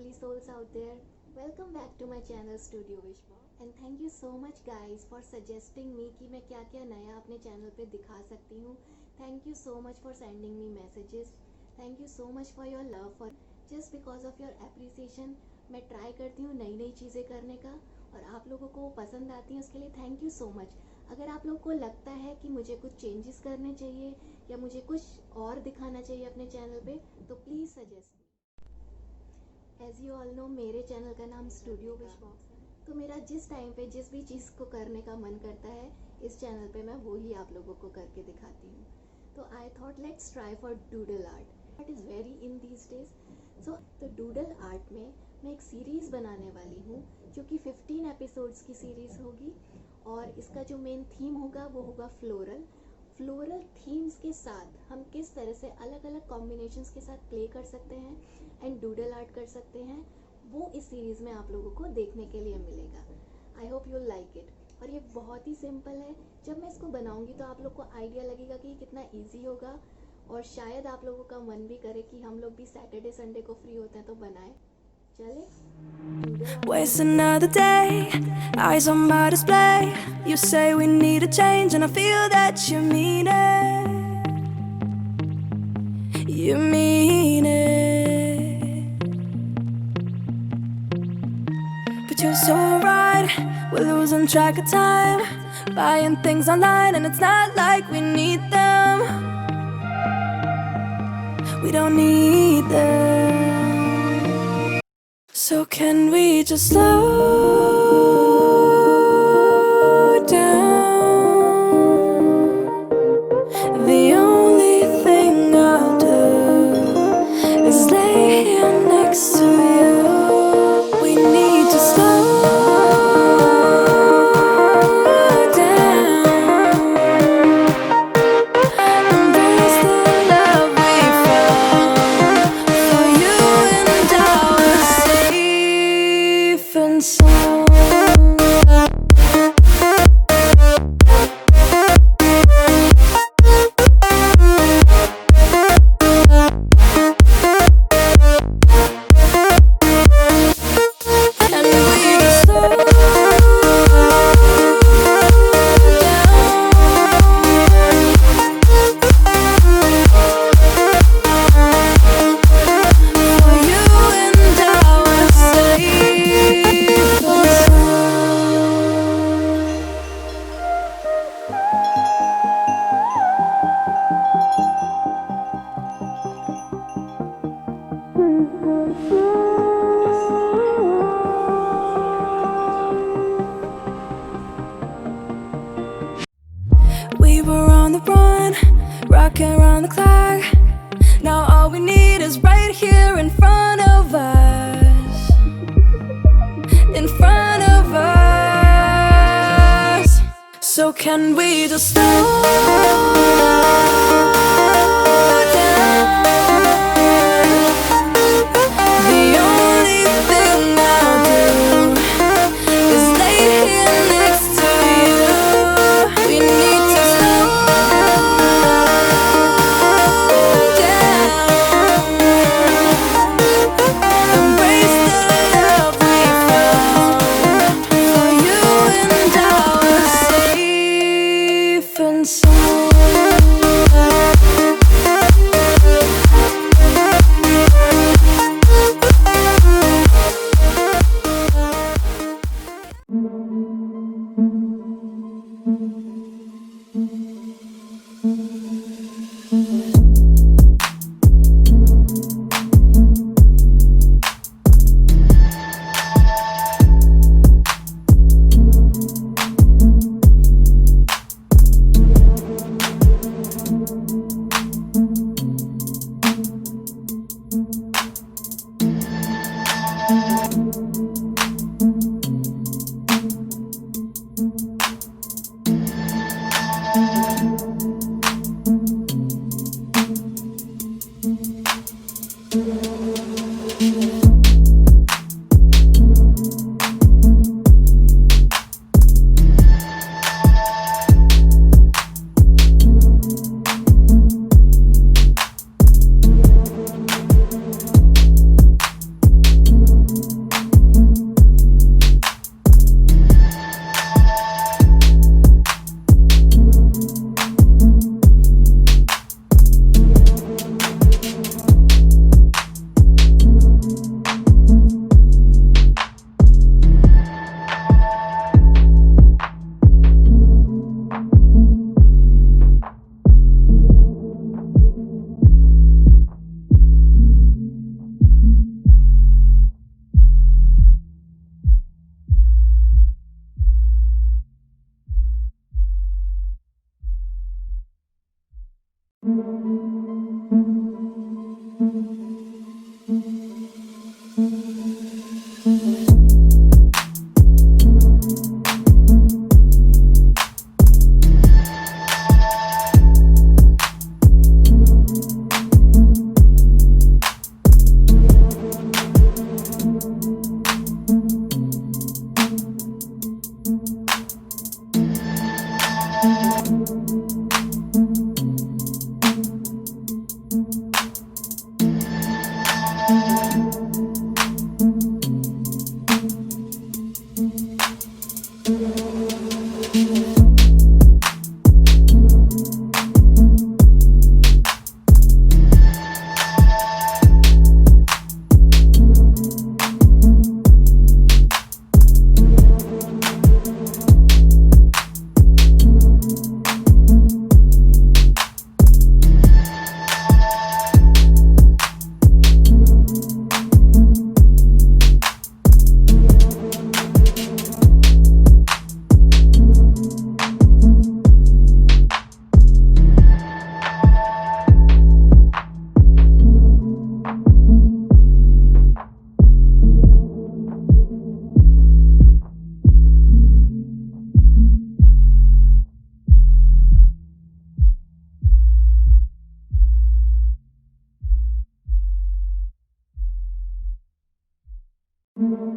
lovely souls out there. Welcome back to my channel Studio Vishwa and thank you so much guys for suggesting me कि मैं क्या क्या नया अपने channel पे दिखा सकती हूँ. Thank you so much for sending me messages. Thank you so much for your love. For just because of your appreciation मैं ट्राई करती हूँ नई नई चीज़ें करने का और आप लोगों को पसंद आती हैं, उसके लिए थैंक यू सो मच. अगर आप लोग को लगता है कि मुझे कुछ चेंजेस करने चाहिए या मुझे कुछ और दिखाना चाहिए अपने चैनल पे तो please suggest. As you all know मेरे चैनल का नाम स्टूडियो विश्वा, तो मेरा जिस टाइम पे जिस भी चीज़ को करने का मन करता है इस चैनल पे मैं वो ही आप लोगों को करके दिखाती हूँ. तो I thought let's try for doodle art. It is very in these days. तो डूडल आर्ट में मैं एक सीरीज़ बनाने वाली हूँ जो कि 15 एपिसोड्स की सीरीज़ होगी और इसका जो मेन थीम होगा वो होगा फ्लोरल थीम्स के साथ हम किस तरह से अलग अलग कॉम्बिनेशंस के साथ प्ले कर सकते हैं एंड डूडल आर्ट कर सकते हैं, वो इस सीरीज़ में आप लोगों को देखने के लिए मिलेगा. I hope you like it. और ये बहुत ही सिंपल है. जब मैं इसको बनाऊंगी तो आप लोग को आइडिया लगेगा कि कितना ईजी होगा और शायद आप लोगों का मन भी करे कि हम लोग भी सैटरडे संडे को फ्री होते हैं तो बनाएं. Waste another day, eyes on my display. You say we need a change and I feel that you mean it. You mean it. But you're so right, we're losing track of time, buying things online and it's not like we need them. We don't need them. So can we just slow down? The only thing I'll do is lay here next to you. We need to slow down. Embrace the love we found. For you and I were safe and sound. And we just slow For you and I were safe and sound. We were on the run, rocking around the clock. Now all we need is right here in front of us. In front of us. So can we just slow down? The only thing I'll do is lay here next to you. We need to slow down. Embrace the love we found. For you and I were safe and sound. है।